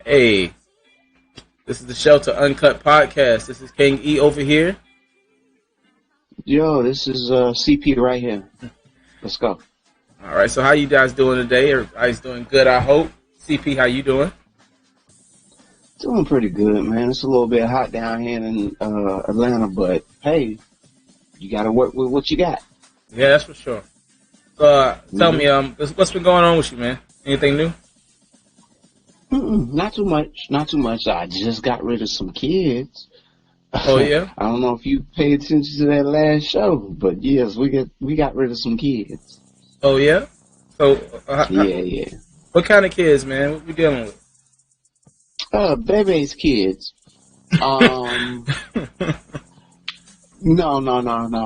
Hey, this is the Shelter Uncut podcast. This is King E over here. Yo, this is CP right here. Let's go. All right, so how you guys doing today? Everybody's doing good, I hope. CP, how you doing? Doing pretty good, man. It's a little bit hot down here in Atlanta, but hey, you got to work with what you got. Yeah, that's for sure. Tell me, what's been going on with you, man? Anything new? Not too much. Not too much. I just got rid of some kids. Oh yeah. I don't know if you paid attention to that last show, but yes, we got rid of some kids. Oh yeah. So yeah. What kind of kids, man? What we dealing with? Baby's kids. No,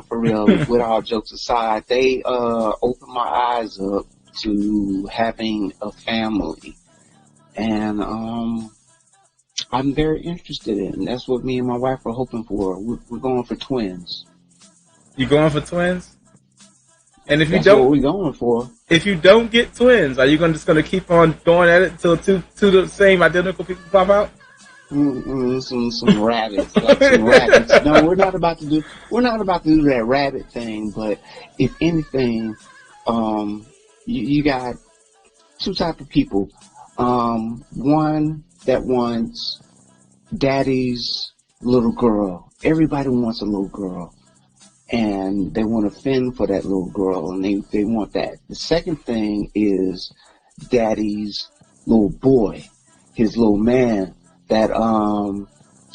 for real. With all jokes aside, they opened my eyes up to having a family, and I'm very interested in. That's what me and my wife are hoping for. We're going for twins. You going for twins? And if That's you don't, what we're going for. If you don't get twins, are you just gonna keep on going at it until two the same identical people pop out? Some rabbits, like some rabbits. No, we're not about to do that rabbit thing. But if anything, you got two type of people. One that wants daddy's little girl. Everybody wants a little girl, and they want to fend for that little girl, and they want that. The second thing is daddy's little boy, his little man that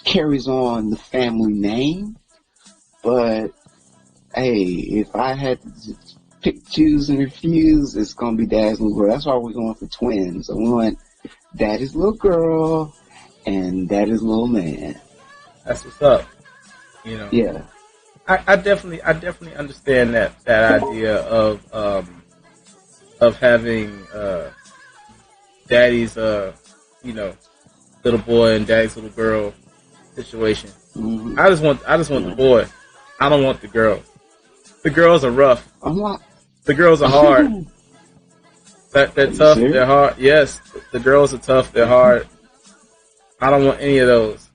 carries on the family name. But hey, if I had to pick, choose, and refuse, it's gonna be dad's little girl. That's why we're going for twins. I want daddy's little girl and daddy's little man. That's what's up. You know. Yeah. I definitely understand that idea of having daddy's little boy and daddy's little girl situation. Mm-hmm. I just want the boy. I don't want the girl. The girls are rough. The girls are hard. They're tough. Serious? They're hard. Yes, the girls are tough. They're hard. I don't want any of those.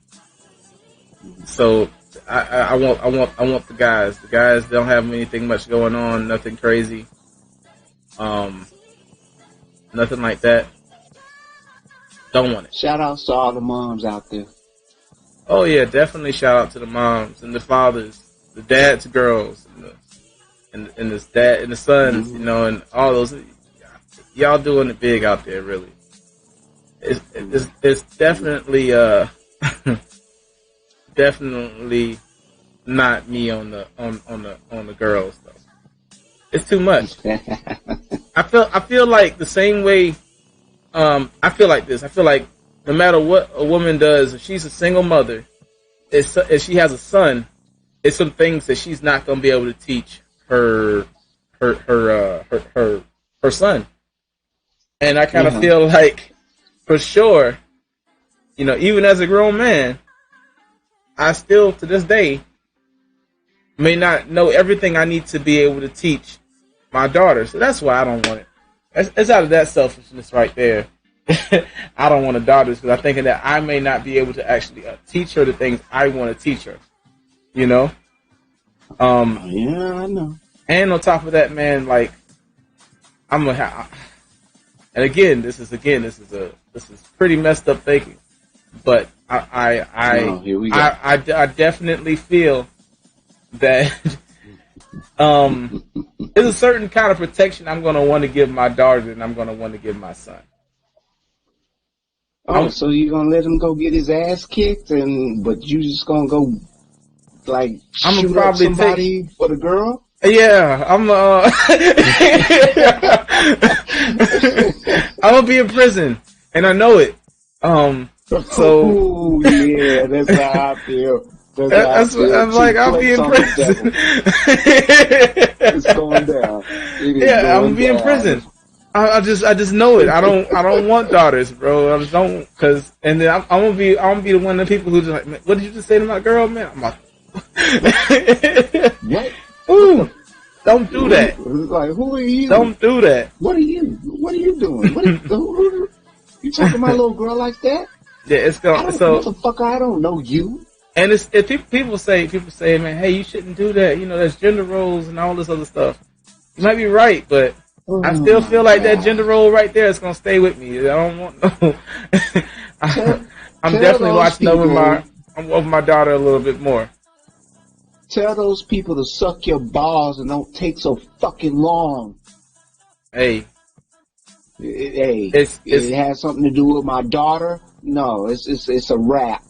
So I want the guys. The guys don't have anything much going on. Nothing crazy. Nothing like that. Don't want it. Shout outs to all the moms out there. Oh yeah, definitely shout out to the moms and the fathers, the dads, girls, and the dad and the sons, Mm-hmm. you know, and all those. Y'all doing it big out there, really. It's definitely definitely not me on the girls though. It's too much. I feel like the same way. I feel like this. I feel like no matter what a woman does, if she's a single mother, if she has a son, it's some things that she's not going to be able to teach her son. And I kind of feel like, for sure, you know, even as a grown man, I still to this day may not know everything I need to be able to teach my daughter. So that's why I don't want it. It's out of that selfishness right there. I don't want a daughter because I'm thinking that I may not be able to actually teach her the things I want to teach her. You know? Yeah, I know. And on top of that, man, like I'm gonna have. And again, this is pretty messed up thinking. But I definitely feel that there's a certain kind of protection I'm going to want to give my daughter than I'm going to want to give my son. Oh, so you're going to let him go get his ass kicked, but you just going to go, like, I'm shoot probably up somebody for the girl? Yeah, I'm going to be in prison, and I know it. So ooh, yeah, that's how I feel. I'm like, I'll be in prison. It's going down. Yeah, I'm gonna be in prison. I just know it. I don't want daughters, bro. I just don't, and then I'm gonna be the one of the people who just like, what did you just say to my girl, man? I'm like, what? Ooh. Don't do that. Like, who are you? Don't do that. What are you? What are you doing? You talking to my little girl like that? Yeah, it's going. So, motherfucker, I don't know you. And people say, man, hey, you shouldn't do that. You know, there's gender roles and all this other stuff. You might be right, but I still feel like that gender role right there is gonna stay with me. I don't want no. I'm definitely watching over my daughter a little bit more. Tell those people to suck your balls and don't take so fucking long. Hey. It has something to do with my daughter. No, it's a wrap.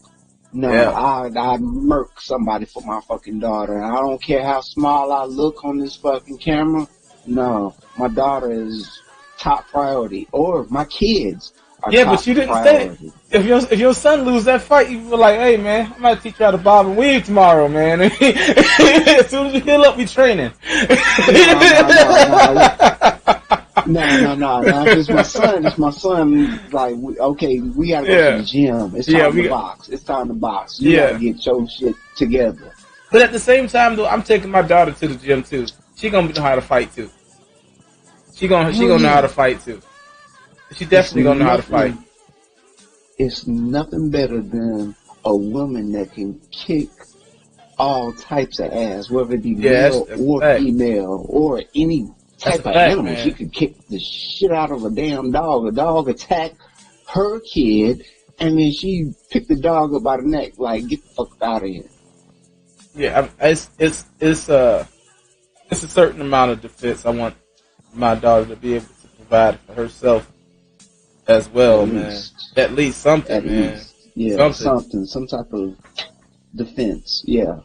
No, yeah. I'd murk somebody for my fucking daughter. I don't care how small I look on this fucking camera. No, my daughter is top priority. Or my kids are top but you didn't priority. say it. If your son lose that fight, you were like, hey man, I'm gonna teach you how to bob and weave tomorrow, man. As soon as you heal up, we training. No. It's my son. Like, okay, we gotta go to the gym. It's time to box. It's time to box. You gotta get your shit together. But at the same time, though, I'm taking my daughter to the gym too. She gonna know how to fight too. She gonna know how to fight too. She definitely gonna know how to fight. It's nothing better than a woman that can kick all types of ass, whether it be male or female or any type of animal. Man. She could kick the shit out of a damn dog. A dog attacked her kid, and then she picked the dog up by the neck. Like, get the fuck out of here. Yeah, it's a certain amount of defense I want my daughter to be able to provide for herself as well, man. At least something, man. Yeah, something, some type of defense. Yeah.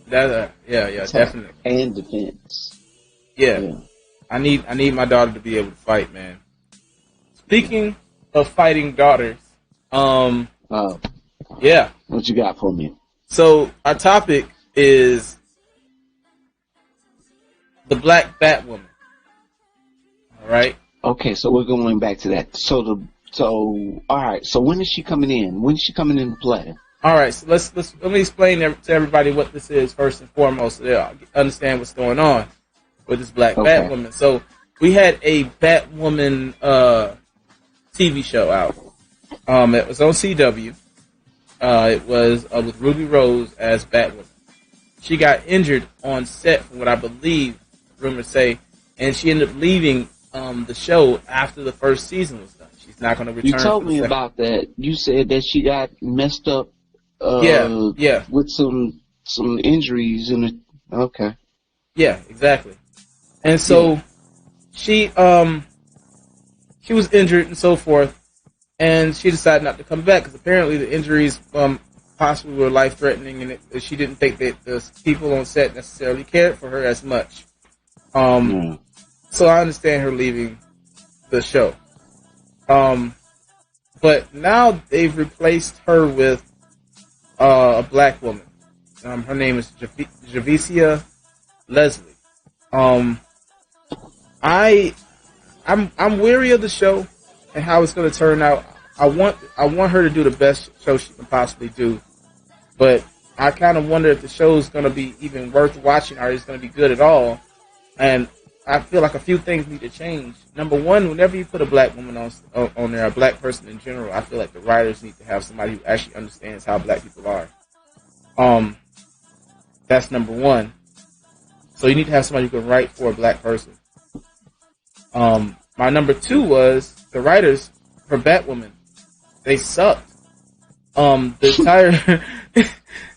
Definitely. And defense. Yeah. I need my daughter to be able to fight, man. Speaking of fighting daughters, what you got for me? So our topic is the Black Batwoman. All right. Okay, so we're going back to that. So all right. So when is she coming in? When is she coming into play? All right. So let me explain to everybody what this is first and foremost, so they'll understand what's going on with this Black Batwoman. So we had a Batwoman TV show out. It was on CW. It was with Ruby Rose as Batwoman. She got injured on set, from what I believe rumors say, and she ended up leaving the show after the first season was done. She's not going to return. You told me about that. You said that she got messed up. With some injuries in it. Okay. Yeah, exactly. And so she was injured and so forth, and she decided not to come back because apparently the injuries possibly were life-threatening, and she didn't think that the people on set necessarily cared for her as much. So I understand her leaving the show. But now they've replaced her with a black woman. Her name is Javicia Leslie. I'm weary of the show and how it's going to turn out. I want her to do the best show she can possibly do, but I kind of wonder if the show is going to be even worth watching or it's going to be good at all. And I feel like a few things need to change. Number one, whenever you put a black woman on there, a black person in general, I feel like the writers need to have somebody who actually understands how black people are. That's number one. So you need to have somebody who can write for a black person. My number two was the writers for Batwoman. They sucked.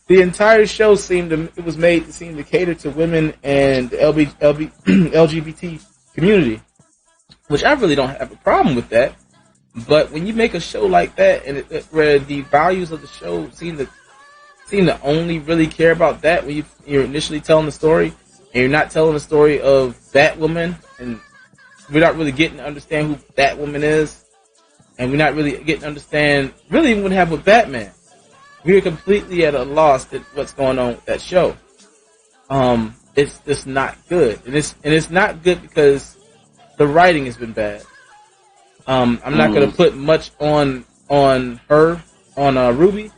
The entire show was made to seem to cater to women and the LGBT community, which I really don't have a problem with that. But when you make a show like that, and where the values of the show seem to only really care about that when you're initially telling the story, and you're not telling the story of Batwoman, and we're not really getting to understand who Batwoman is, and we're not really getting to understand really even what happened with Batman. We are completely at a loss at what's going on with that show. It's just not good, and it's not good because the writing has been bad. I'm not going to put much on Ruby.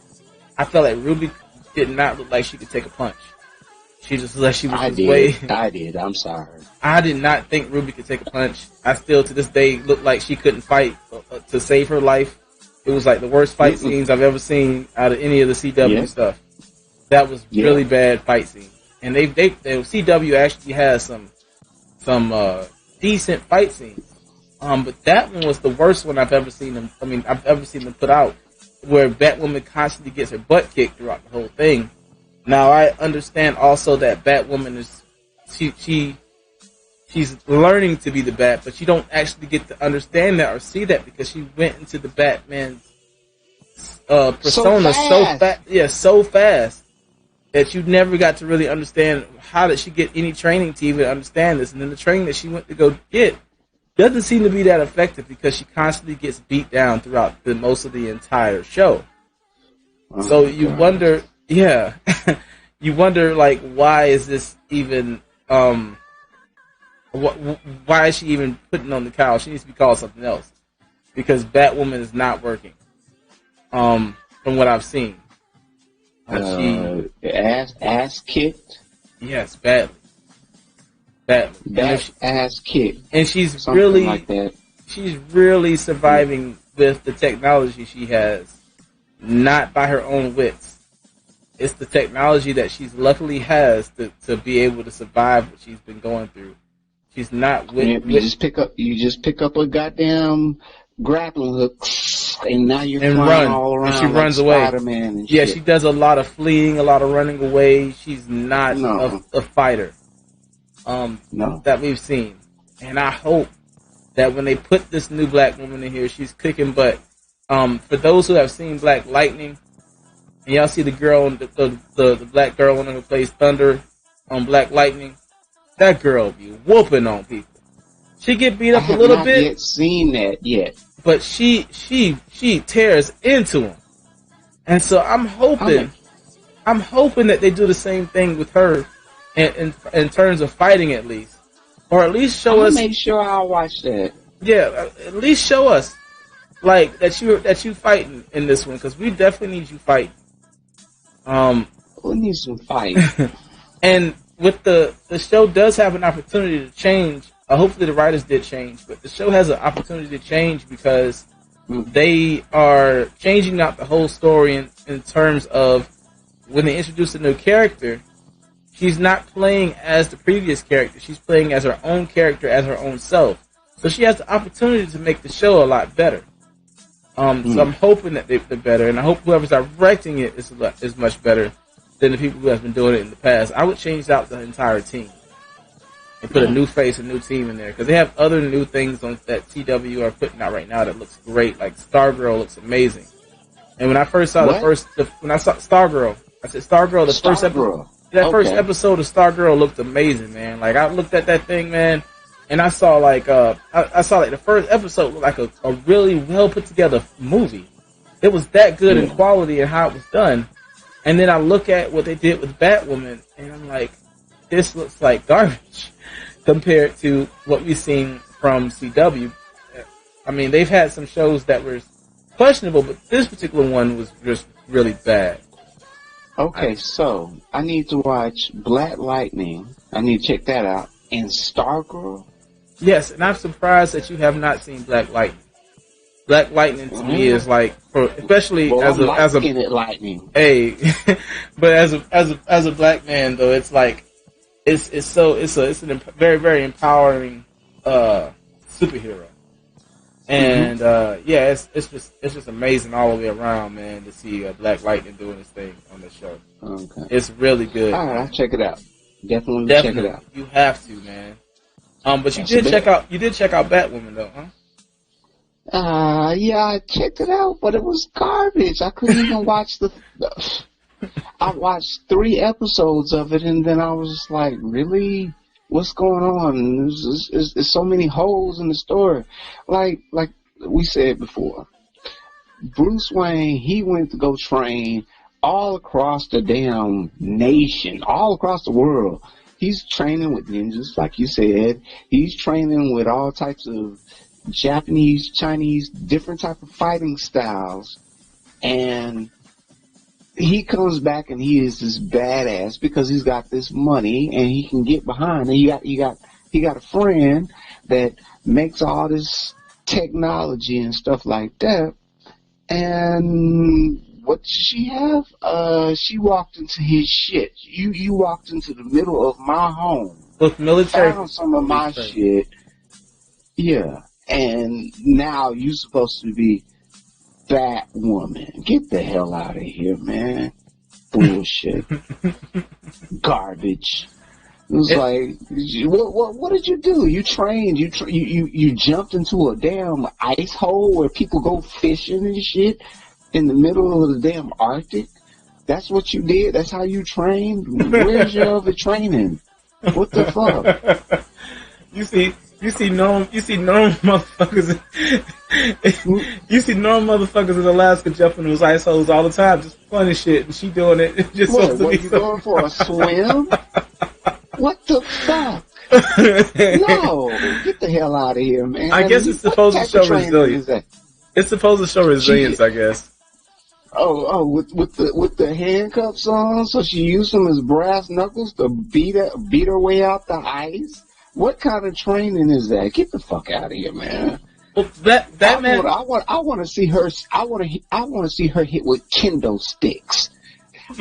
I felt like Ruby did not look like she could take a punch. She just like she was I just way. did. I did. I'm sorry. I did not think Ruby could take a punch. I still to this day look like she couldn't fight to save her life. It was like the worst fight scenes I've ever seen out of any of the CW stuff. That was really bad fight scene. And they CW actually has some decent fight scenes. But that one was the worst one I've ever seen them. I mean, I've ever seen them put out, where Batwoman constantly gets her butt kicked throughout the whole thing. Now I understand also that Batwoman is she's learning to be the Bat, but you don't actually get to understand that or see that because she went into the Batman's persona so fast that you never got to really understand how did she get any training to even understand this. And then the training that she went to go get doesn't seem to be that effective because she constantly gets beat down throughout most of the entire show. So you wonder, you wonder like why is this even why is she even putting on the cowl? She needs to be called something else because Batwoman is not working. From what I've seen, ass kicked. Yes, badly. Ass kicked, and she's something really like that. She's really surviving with the technology she has, not by her own wits. It's the technology that she's luckily has to be able to survive what she's been going through. She's not you just pick up a goddamn grappling hook, and now you're flying all around. And she runs like away. Spider-Man and shit. She does a lot of fleeing, a lot of running away. She's not a fighter. That we've seen, and I hope that when they put this new Black woman in here, she's kicking butt. For those who have seen Black Lightning, and y'all see the girl, the black girl who plays Thunder on Black Lightning. That girl be whooping on people. She get beat up a little bit. I have not yet seen that yet. But she tears into him. And so I'm hoping that they do the same thing with her in terms of fighting at least. Or at least show us. Make sure I'll watch that. Yeah, at least show us like that you fighting in this one, because we definitely need you fighting. We need some fight. And with the show does have an opportunity to change. Hopefully the writers did change, but the show has an opportunity to change because they are changing out the whole story in terms of when they introduce a new character, she's not playing as the previous character. She's playing as her own character, as her own self. So she has the opportunity to make the show a lot better. So I'm hoping that they're better, and I hope whoever's directing it is much better than the people who have been doing it in the past. I would change out the entire team and put a new face, a new team in there, because they have other new things on that CW are putting out right now that looks great. Like Stargirl looks amazing. And when I first saw when I saw Stargirl, I said Stargirl. First episode of Stargirl looked amazing, man. Like I looked at that thing, man, and I saw like I saw like the first episode looked like a really well put together movie. It was that good in quality and how it was done. And then I look at what they did with Batwoman, and I'm like, this looks like garbage compared to what we've seen from CW. I mean, they've had some shows that were questionable, but this particular one was just really bad. Okay, so I need to watch Black Lightning. I need to check that out. And Stargirl? Yes, and I'm surprised that you have not seen Black Lightning. Black Lightning to me is like, especially as a lightning. Hey, but as a black man though, it's like it's a very, very empowering superhero, and it's just amazing all the way around, man, to see Black Lightning doing his thing on the show. Okay, it's really good. All right, I'll check it out. Definitely check it out. You have to, man. But you did check out Batwoman though, huh? Yeah, I checked it out, but it was garbage. I couldn't even watch I watched 3 episodes of it, and then I was just like, really? What's going on? There's so many holes in the story. Like we said before, Bruce Wayne, he went to go train all across the damn nation, all across the world. He's training with ninjas, like you said. He's training with all types of Japanese, Chinese, different type of fighting styles. And he comes back and he is this badass because he's got this money and he can get behind. And he got a friend that makes all this technology and stuff like that. And what did she have? She walked into his shit. You walked into the middle of my home. With military. Found some of my shit. Yeah. And now you supposed to be Batwoman. Get the hell out of here, man. Bullshit. Garbage. It was like, what did you do? You trained. You jumped into a damn ice hole where people go fishing and shit in the middle of the damn Arctic. That's what you did. That's how you trained. Where's your other training? What the fuck? You see normal motherfuckers. You see normal motherfuckers in Alaska jumping those ice holes all the time, just funny shit, and she doing it just what to be you going for a swim? What the fuck? No, get the hell out of here, man. I guess it's supposed to show resilience. It's supposed to show resilience, I guess. With the handcuffs on, so she used them as brass knuckles to beat her way out the ice. What kind of training is that? Get the fuck out of here, man. Well, that man. I want to see her. I want to see her hit with kendo sticks.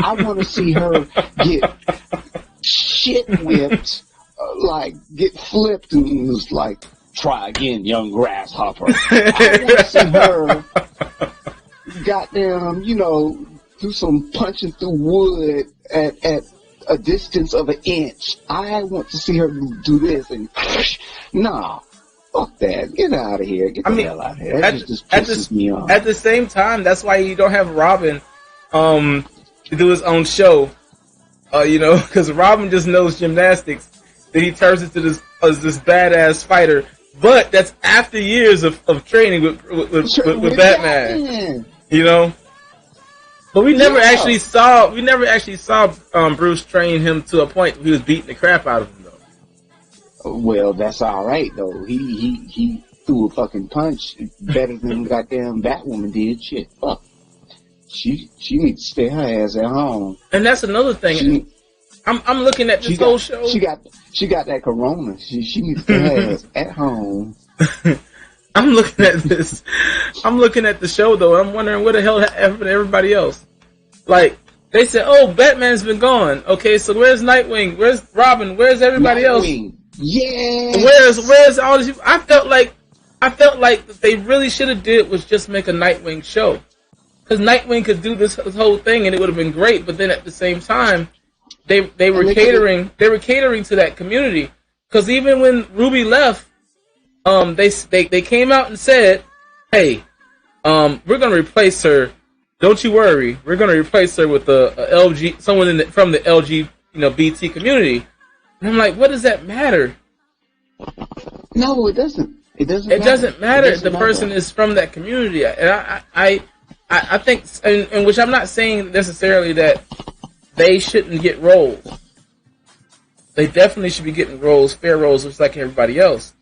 I want to see her get shit whipped, like get flipped and was like, try again, young grasshopper. I want to see her, goddamn, do some punching through wood at a distance of an inch. I want to see her do this and nah, fuck that. Get out of here. Get the hell out of here. That just pisses me off. At the same time, that's why you don't have Robin to do his own show. Because Robin just knows gymnastics. Then he turns into this badass fighter. But that's after years of training with Batman. But we never actually saw Bruce train him to a point where he was beating the crap out of him, though. Well, that's all right though. He threw a fucking punch better than goddamn Batwoman did. Shit, fuck. She needs to stay her ass at home. And that's another thing. I'm looking at this whole show. She got that corona. She needs to stay her ass at home. I'm looking at this. I'm looking at the show though. I'm wondering what the hell happened to everybody else. Like they said, oh, Batman's been gone. Okay, so where's Nightwing? Where's Robin? Where's everybody else? Yeah. Where's all these people? I felt like what they really should have did was just make a Nightwing show. Because Nightwing could do this whole thing and it would have been great, but then at the same time, they were catering to that community. Because even when Ruby left, they came out and said, "Hey, we're gonna replace her. Don't you worry. We're gonna replace her with someone from the BT community." And I'm like, what does that matter? No, it doesn't. It doesn't matter if the person is from that community. And I think, and which I'm not saying necessarily that they shouldn't get roles. They definitely should be getting roles, fair roles, just like everybody else.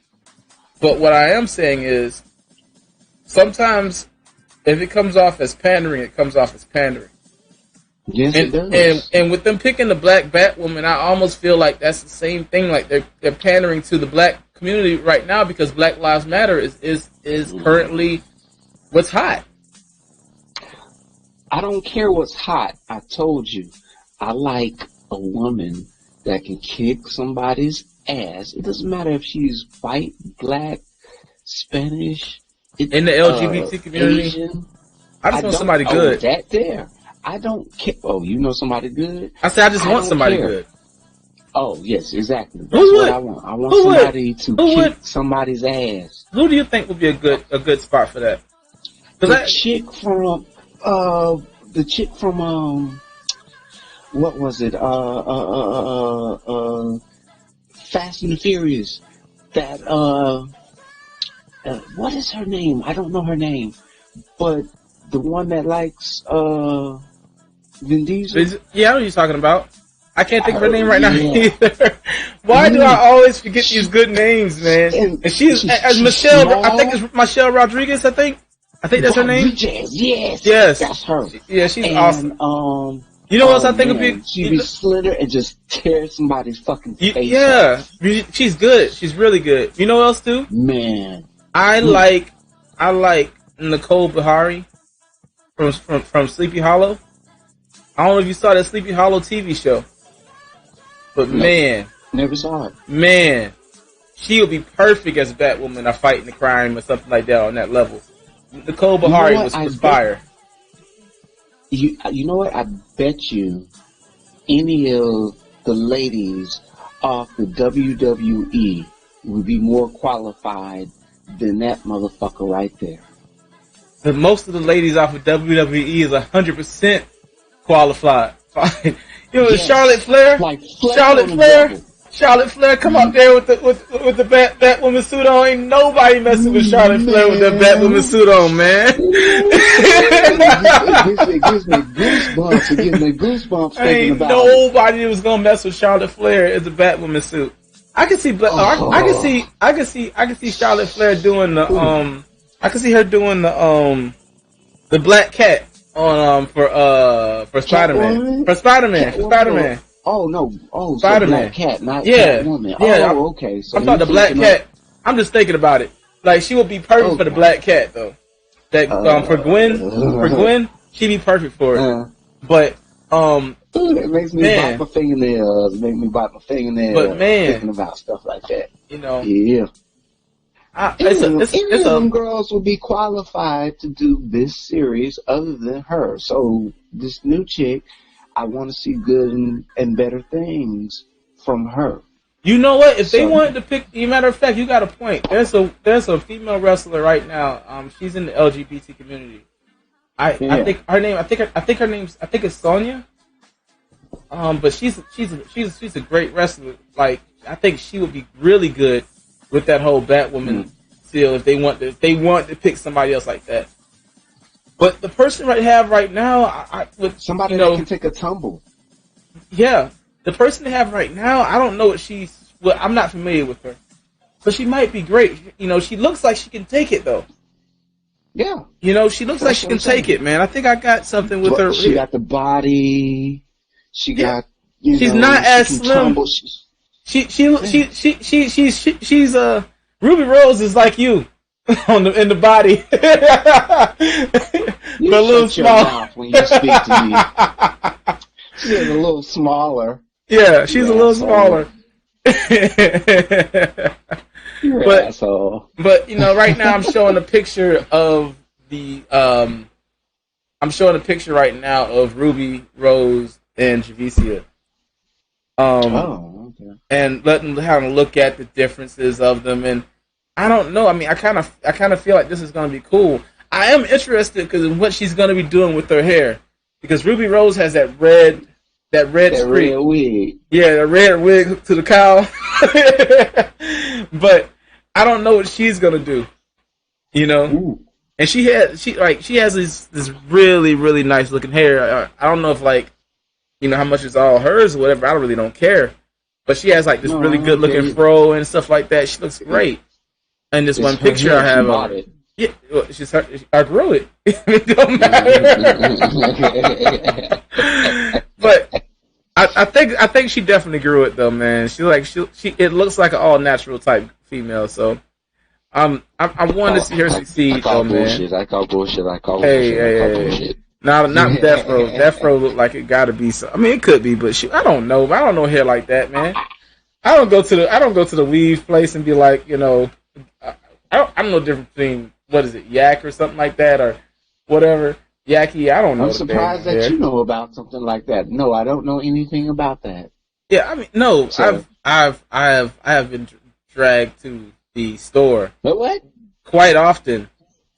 But what I am saying is, sometimes if it comes off as pandering, it comes off as pandering. Yes, it does. And with them picking the Black Batwoman, I almost feel like that's the same thing. Like they're pandering to the black community right now because Black Lives Matter is currently what's hot. I don't care what's hot. I told you. I like a woman that can kick somebody's ass. It doesn't matter if she's white, black, Spanish, in the LGBT community. Asian. I just want somebody good. Oh, that there. I don't care. Oh, you know somebody good? I said I just want somebody good. Oh, yes, exactly. That's what I want. I want somebody to kick somebody's ass. Who do you think would be a good spot for that? The chick from what was it? Fast and the Furious. That what is her name? I don't know her name, but the one that likes Vin Diesel. Yeah, I know who you're talking about. I can't think of her name right now either. Why do I always forget these good names, man? And she's Michelle. I think it's Michelle Rodriguez. I think. I think that's her name. Yes, that's her. Yeah, she's awesome. You know what else I think would be? She'd be slither and just tear somebody's fucking face Yeah, off. She's good. She's really good. You know what else too? Man, I like Nicole Behari from Sleepy Hollow. I don't know if you saw that Sleepy Hollow TV show, but man, never saw it. Man, she would be perfect as Batwoman or fighting the crime or something like that on that level. Nicole Behari was fire. You know what? I bet you any of the ladies off the WWE would be more qualified than that motherfucker right there. But most of the ladies off of WWE is 100% qualified. Charlotte Flair? Like Charlotte Flair come up there with the Batwoman suit on. Ain't nobody messing with Charlotte Flair with that Batwoman suit on, man. It gives me goosebumps. It gives me goosebumps thinking about nobody was gonna mess with Charlotte Flair in the Batwoman suit. I can see I can see Charlotte Flair doing the I can see her doing the Black Cat on for Spider-Man. For Spider-Man. Oh no! Oh, Spider-Man. So Black Cat, not Catwoman. Yeah. Oh, okay. So I'm talking the Black Cat. I'm just thinking about it. Like she would be perfect for the Black Cat though. That for Gwen, she'd be perfect for it. But it makes me bite my fingernails. But man, thinking about stuff like that. You know. Yeah. It's some girls will be qualified to do this series other than her. So this new chick, I want to see good and better things from her. You know what? If they wanted to pick, matter of fact, you got a point. There's a female wrestler right now. She's in the LGBT community. I think her name. I think it's Sonya. But she's a great wrestler. Like I think she would be really good with that whole Batwoman still if they want to pick somebody else like that. But the person have right now, with somebody that can take a tumble. Yeah, the person they have right now, I don't know what she's. Well, I'm not familiar with her, but she might be great. She looks like she can take it though. Yeah. She looks like she can take it, man. I think I got something with her. She got the body. She got. She's not as slim. She's Ruby Rose is like you in the body. You but a little small when you speak to me. She's a little smaller. Yeah, she's a little smaller. Asshole. But right now I'm showing a picture of the I'm showing a picture right now of Ruby Rose and Javicia. Okay. And letting kind of look at the differences of them, and I don't know. I mean, I kind of feel like this is going to be cool. I am interested because in what she's going to be doing with her hair, because Ruby Rose has that red wig. Yeah, the red wig to the cowl. But I don't know what she's going to do. Ooh. And she has this really, really nice looking hair. I don't know if how much is all hers or whatever. I really don't care. But she has this really good looking fro and stuff like that. She looks great. And this one picture I have of her. Yeah, I grew it. It don't matter. But I think she definitely grew it though, man. It looks like an all natural type female. So I want to see her succeed though, man. I call bullshit. Hey. Not Death Row. Death Row look like it gotta be so. I mean, it could be, but I don't know. I don't know hair like that, man. I don't go to the weave place and be like, I'm no different between what is it, Yak or something like that or whatever. Yaki, I don't know. I'm surprised that you know about something like that. No, I don't know anything about that. Yeah, I mean, no, so, I have been dragged to the store. But what? Quite often.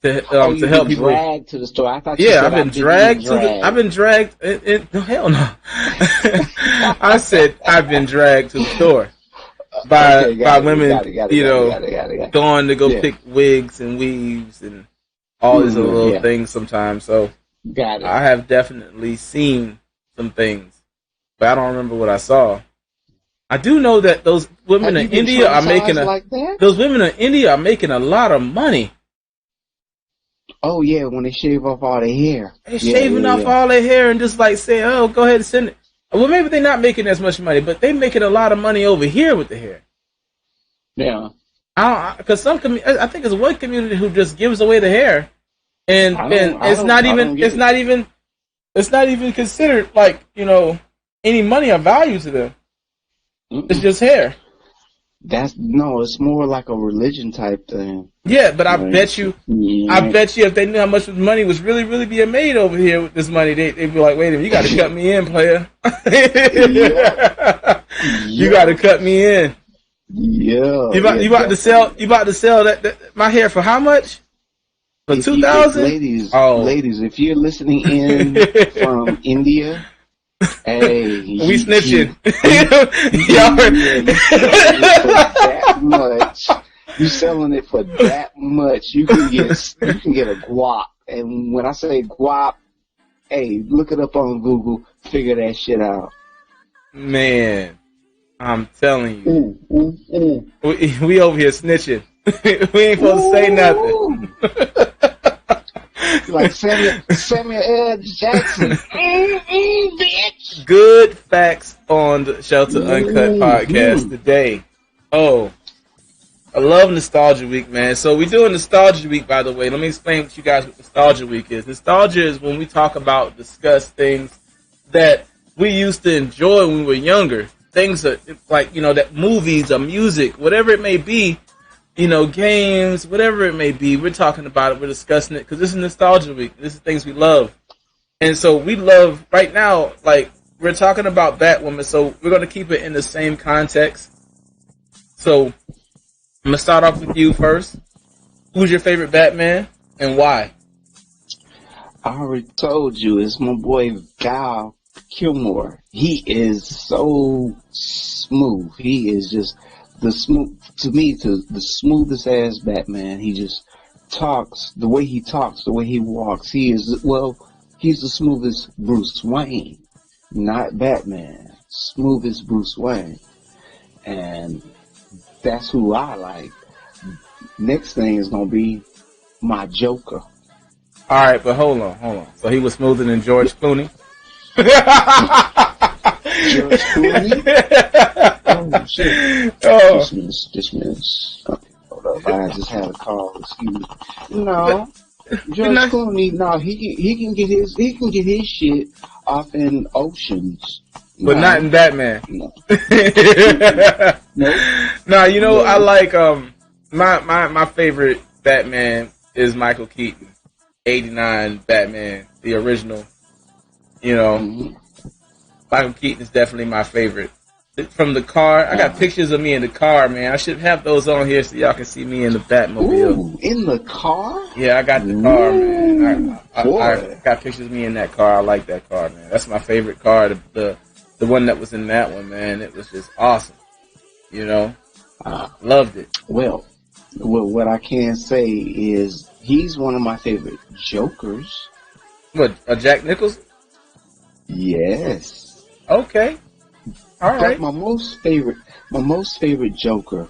To help people. Dragged to the store. I thought. Yeah, I've been dragged to the. I've been dragged. No, hell no. I said I've been dragged to the store by women. Going to go pick wigs and weaves and all these little things sometimes. So I have definitely seen some things, but I don't remember what I saw. I do know that those women in India are making those women in India are making a lot of money. Oh yeah, when they shave off all their hair. They're shaving off all their hair and just like say, "Oh, go ahead and send it." Well, maybe they're not making as much money, but they making a lot of money over here with the hair. Yeah. Because I think it's one community who just gives away the hair, and it's not even considered like any money or value to them. Mm-mm. It's just hair. It's more like a religion type thing. Yeah, but I bet you if they knew how much money was really, really being made over here with this money, they'd be like, wait a minute, you got to cut me in, player. You got to cut me in. Yeah. You about to sell that my hair for how much? For 2,000? Ladies, if you're listening in from India, hey, we snitching. That much. You selling it for that much? You can get a guap. And when I say guap, hey, look it up on Google. Figure that shit out. Man, I'm telling you, we over here snitching. We ain't supposed to say nothing. Like Samuel L. Jackson. Bitch. Good facts on the Shelter Uncut podcast today. Oh, I love Nostalgia Week, man. So we're doing Nostalgia Week, by the way. Let me explain to you guys what Nostalgia Week is. Nostalgia is when we discuss things that we used to enjoy when we were younger. Things that, like, that movies or music, whatever it may be, games, whatever it may be, we're talking about it, we're discussing it, because this is Nostalgia Week. This is things we love. And so we love, right now, like, we're talking about Batwoman, so we're going to keep it in the same context. So, I'm going to start off with you first. Who's your favorite Batman, and why? I already told you, it's my boy Val Kilmer. He is so smooth. He is just the smoothest ass Batman. He just talks, the way he walks. He's the smoothest Bruce Wayne, not Batman. Smoothest Bruce Wayne. And that's who I like. Next thing is going to be my Joker. All right, but hold on. So he was smoother than George Clooney? George Clooney? Oh, shit. Oh. Dismiss. Hold up. I just had a call. Excuse me. No. George Clooney, no, he can get his shit off in Oceans. But not in Batman. No. No, I like my favorite Batman is Michael Keaton. 89 Batman, the original. Michael Keaton is definitely my favorite. From the car, I got pictures of me in the car, man. I should have those on here so y'all can see me in the Batmobile. Ooh, in the car? Yeah, I got the car, man. I got pictures of me in that car. I like that car, man. That's my favorite car. The one that was in that one, man. It was just awesome. Loved it. Well, what I can say is he's one of my favorite Jokers. What, Jack Nicholson? Yes. Okay. All right. But my most favorite Joker.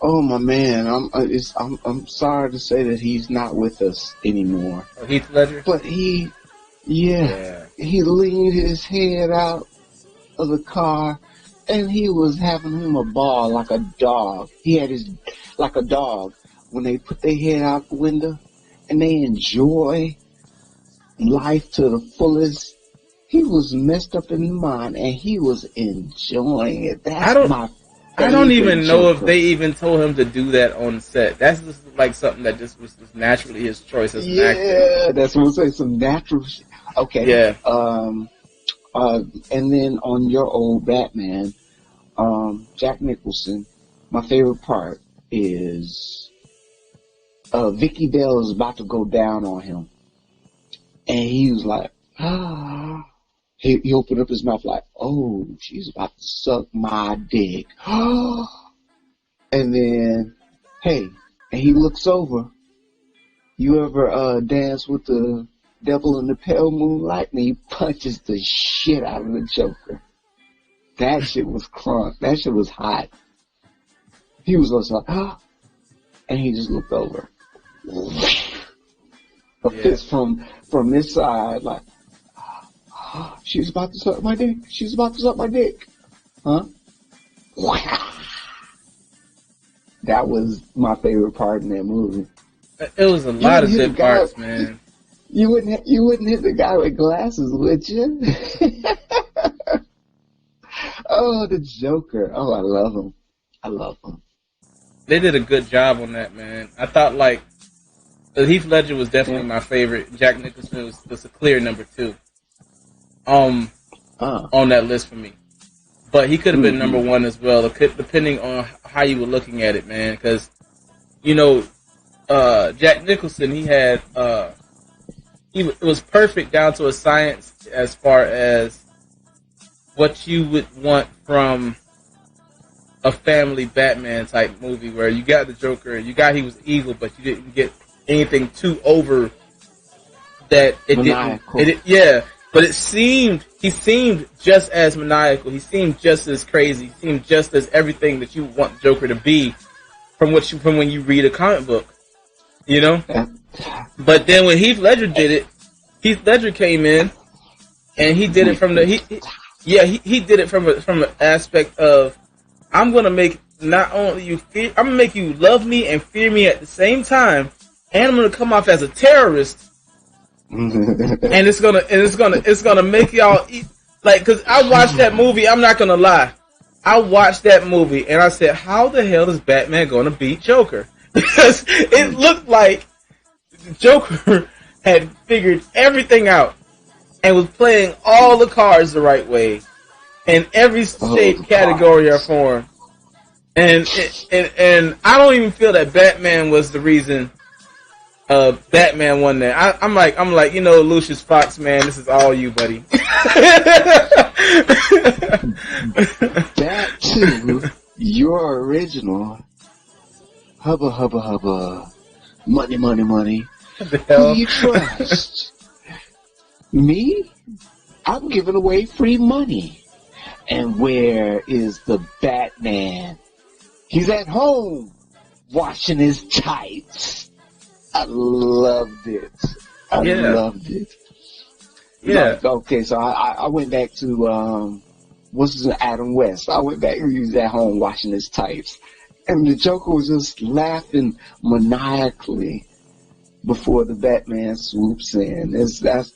Oh my man, I'm sorry to say that he's not with us anymore. Heath Ledger. But he leaned his head out of the car, and he was having him a ball like a dog. He had like a dog when they put their head out the window and they enjoy life to the fullest. He was messed up in the mind, and he was enjoying it. I don't even know if they even told him to do that on set. That's just like something that just was just naturally his choice as an actor. Yeah, that's what I'm saying. Some natural shit. Okay. Yeah. And then on your old Batman, Jack Nicholson, my favorite part is Vicky Bell is about to go down on him, and he was like, ah. He opened up his mouth like, oh, she's about to suck my dick. And then, hey, and he looks over. You ever dance with the devil in the pale moonlight? And he punches the shit out of the Joker. That shit was crunk. That shit was hot. He was also like, and he just looked over. A fist from this side, like, she's about to suck my dick. She's about to suck my dick. Huh? That was my favorite part in that movie. It was a lot of good parts, man. You wouldn't hit the guy with glasses, would you? Oh, the Joker. Oh, I love him. I love him. They did a good job on that, man. I thought, like, Heath Ledger was definitely my favorite. Jack Nicholson was a clear number 2 on that list for me. But he could have been number 1 as well, depending on how you were looking at it, man. Because, you know, Jack Nicholson, he had... it was perfect down to a science as far as what you would want from a family Batman type movie, where you got the Joker, you got he was evil, but you didn't get anything too over that it maniacal. But he seemed just as maniacal. He seemed just as crazy. He seemed just as everything that you want Joker to be from when you read a comic book, you know. Yeah. But then when Heath Ledger did it, Heath Ledger came in and he did it from the he did it from an aspect of, I'm gonna make not only you fear, I'm gonna make you love me and fear me at the same time, and I'm gonna come off as a terrorist, and it's gonna make y'all eat, like, cause I watched that movie. I'm not gonna lie, I watched that movie and I said, how the hell is Batman gonna beat Joker? Because it looked like Joker had figured everything out and was playing all the cards the right way in every shape, category, or form. And I don't even feel that Batman was the reason Batman won that. I'm like, you know, Lucius Fox, man, this is all you, buddy. That too, your original hubba hubba hubba, money money money. Who do you trust? Me? I'm giving away free money. And where is the Batman? He's at home washing his tights. I loved it. I loved it. Yeah. Okay, so I went back to what's his name, Adam West. I went back and he was at home washing his tights. And the Joker was just laughing maniacally before the Batman swoops in. That's good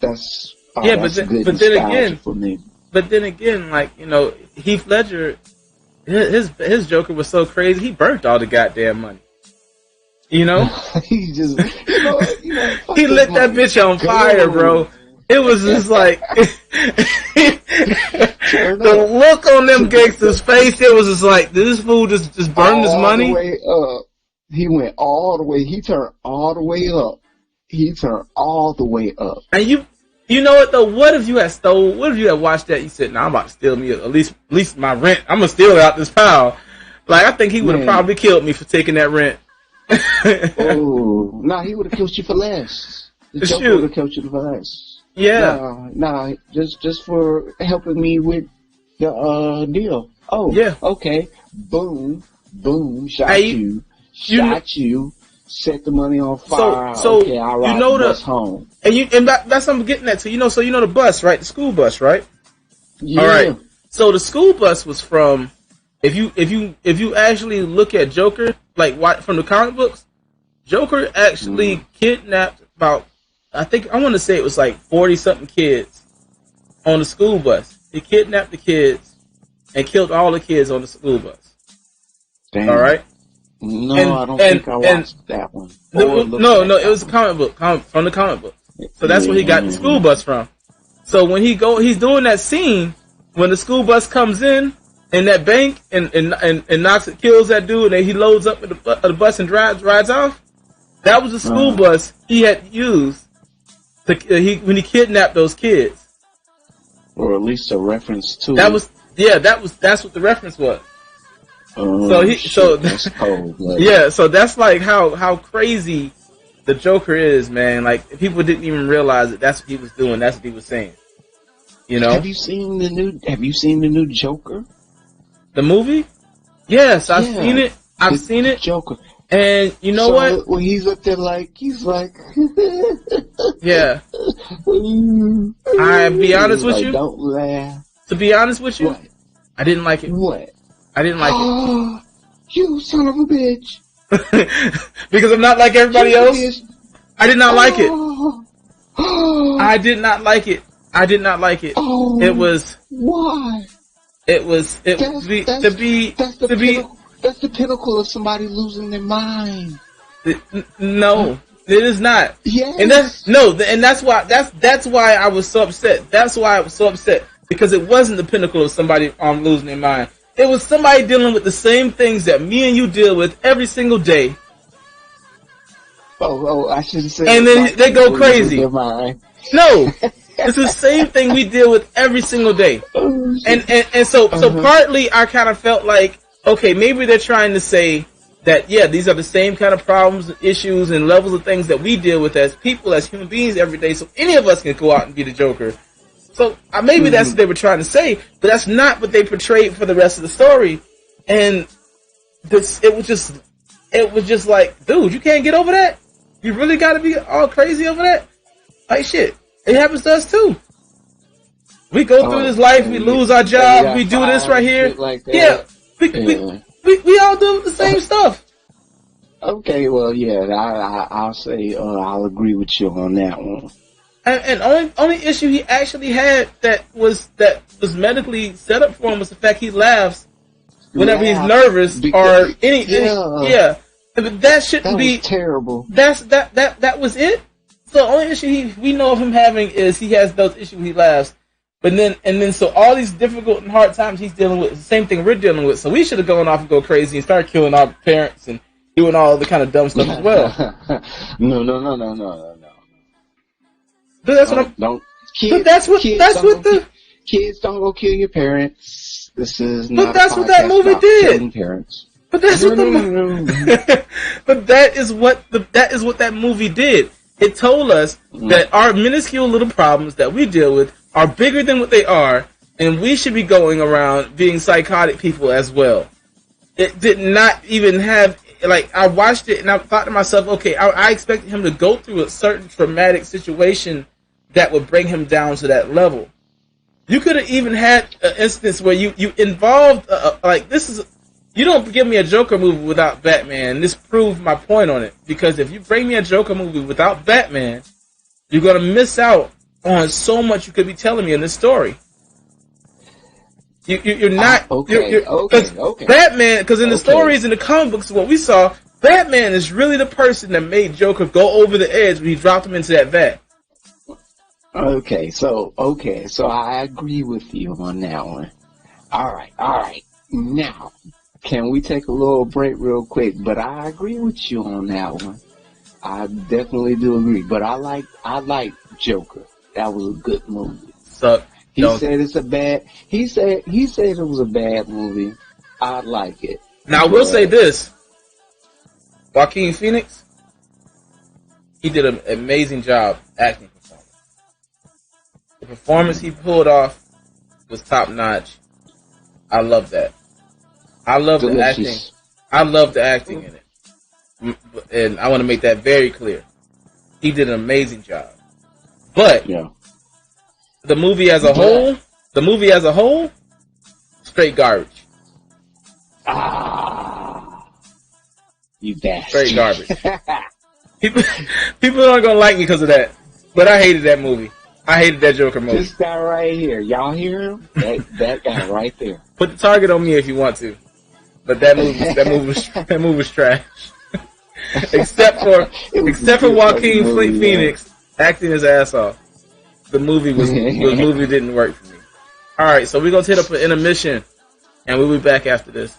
again, for me. But then again, like, you know, Heath Ledger, his Joker was so crazy, he burnt all the goddamn money. You know? He just, he lit that bitch on fire, bro. It was just like, the look on them gangsters' face, it was just like, did this fool just burn his money? All the way up. He went all the way, he turned all the way up. And you know what though? What if you had watched that? You said, "Nah, I'm about to steal me at least my rent. I'm gonna steal it out this pile." Like, I think he would have probably killed me for taking that rent. Oh, no, he would have killed you for less. The Joker would have killed you for less. Yeah. No, just for helping me with the deal. Oh, yeah. Okay. Boom, shot you. Set the money on fire. So okay, I ride the bus home. And that's what I'm getting at. So so you know the bus, right? The school bus, right? Yeah. All right. So the school bus was from, if you actually look at Joker, like from the comic books, Joker actually kidnapped about, I want to say it was like 40-something kids on the school bus. He kidnapped the kids and killed all the kids on the school bus. Damn. All right. No, I don't think I watched that one. No, it was a comic book, from the comic book. So that's where he got the school bus from. So when he's doing that scene, when the school bus comes in that bank and knocks it, kills that dude, and he loads up at the bus and rides off. That was the school bus he had used when he kidnapped those kids. Or at least a reference to that's what the reference was. That's cold, so that's like how crazy the Joker is, man. Like, people didn't even realize that that's what he was doing. That's what he was saying. You know? Have you seen the new Joker? The movie? Yes, I've seen it. I've seen it. Joker. And you know so what? when he's up there, he's like, yeah. I be honest with you. Don't laugh. To be honest with you, what? I didn't like it. What? I didn't like it. You son of a bitch! Because I'm not like everybody else. I did not like it. I did not like it. I did not like it. It was why? That's the pinnacle of somebody losing their mind. No, it is not. Yes. And that's why I was so upset. That's why I was so upset, because it wasn't the pinnacle of somebody losing their mind. It was somebody dealing with the same things that me and you deal with every single day. Oh, I shouldn't say. And then they go crazy. No, it's the same thing we deal with every single day. And so partly I kind of felt like, okay, maybe they're trying to say that, yeah, these are the same kind of problems, issues, and levels of things that we deal with as people, as human beings every day. So any of us can go out and be the Joker. So maybe that's what they were trying to say, but that's not what they portrayed for the rest of the story. And it was just like, dude, you can't get over that? You really got to be all crazy over that? Like, shit, it happens to us too. We go through this life, we lose our job, we do this right here. Like yeah, we all do the same stuff. Okay, well, yeah, I'll say I'll agree with you on that one. And only issue he actually had that was medically set up for him was the fact he laughs whenever he's nervous or any. Yeah. But that shouldn't be terrible. That was it. So the only issue we know of him having is he has those issues he laughs. But then so all these difficult and hard times he's dealing with, the same thing we're dealing with. So we should have gone off and go crazy and started killing our parents and doing all the kind of dumb stuff as well. No. But that's what I'm. Don't. Kids don't go kill your parents. This is not. But that's what that movie did. Parents. But that's what But that is what that movie did. It told us that our minuscule little problems that we deal with are bigger than what they are, and we should be going around being psychotic people as well. It did not even have, like, I watched it and I thought to myself, okay, I expected him to go through a certain traumatic situation that would bring him down to that level. You could have even had an instance where you involved, you don't give me a Joker movie without Batman. This proved my point on it. Because if you bring me a Joker movie without Batman, you're going to miss out on so much you could be telling me in this story. You're not... Okay. Batman, because in the stories, in the comic books, what we saw, Batman is really the person that made Joker go over the edge when he dropped him into that vat. Okay, so I agree with you on that one. All right. Now, can we take a little break real quick? But I agree with you on that one. I definitely do agree. But I like Joker. That was a good movie. He said it was a bad movie. I like it. Now I will say this: Joaquin Phoenix, he did an amazing job acting. The performance he pulled off was top notch. I love that. I love the acting. I love the acting in it, and I want to make that very clear. He did an amazing job. But the movie as a whole, straight garbage. You bastard. Straight garbage. People aren't gonna like me because of that, but I hated that movie. I hated that Joker movie. This guy right here, y'all hear him? That guy right there. Put the target on me if you want to, but that movie was trash. except for Joaquin Phoenix acting his ass off. The movie didn't work for me. All right, so we're gonna hit up an intermission, and we'll be back after this.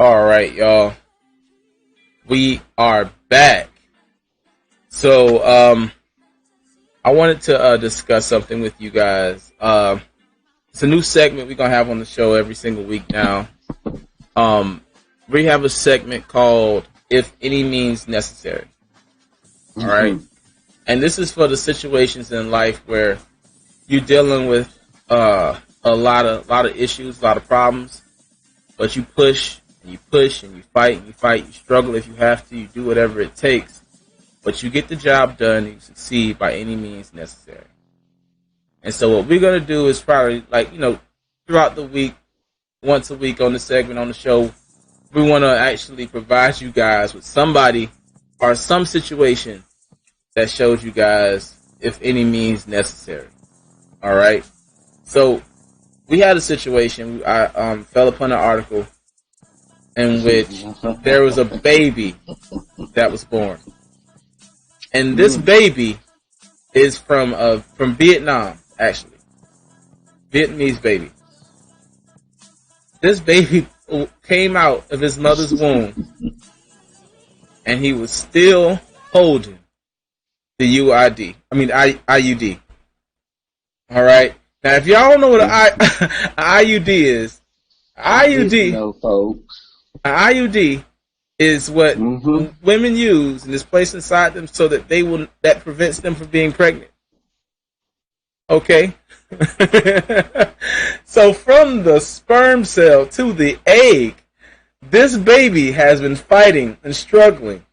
All right, y'all. We are back. So, I wanted to discuss something with you guys. It's a new segment we're gonna have on the show every single week now. We have a segment called "If Any Means Necessary." All right, and this is for the situations in life where you're dealing with a lot of issues, a lot of problems, but you push and you push and you fight and you fight. You struggle if you have to. You do whatever it takes, but you get the job done and you succeed by any means necessary. And so what we're going to do is probably, throughout the week, once a week on the segment on the show, we want to actually provide you guys with somebody or some situation that shows you guys if any means necessary. All right. So we had a situation. I fell upon an article in which there was a baby that was born, and this baby is from Vietnam, actually, Vietnamese baby. This baby came out of his mother's womb, and he was still holding the IUD. All right. Now, if y'all don't know what an IUD is, IUD is what women use and is placed inside them so that that prevents them from being pregnant. Okay. So from the sperm cell to the egg, this baby has been fighting and struggling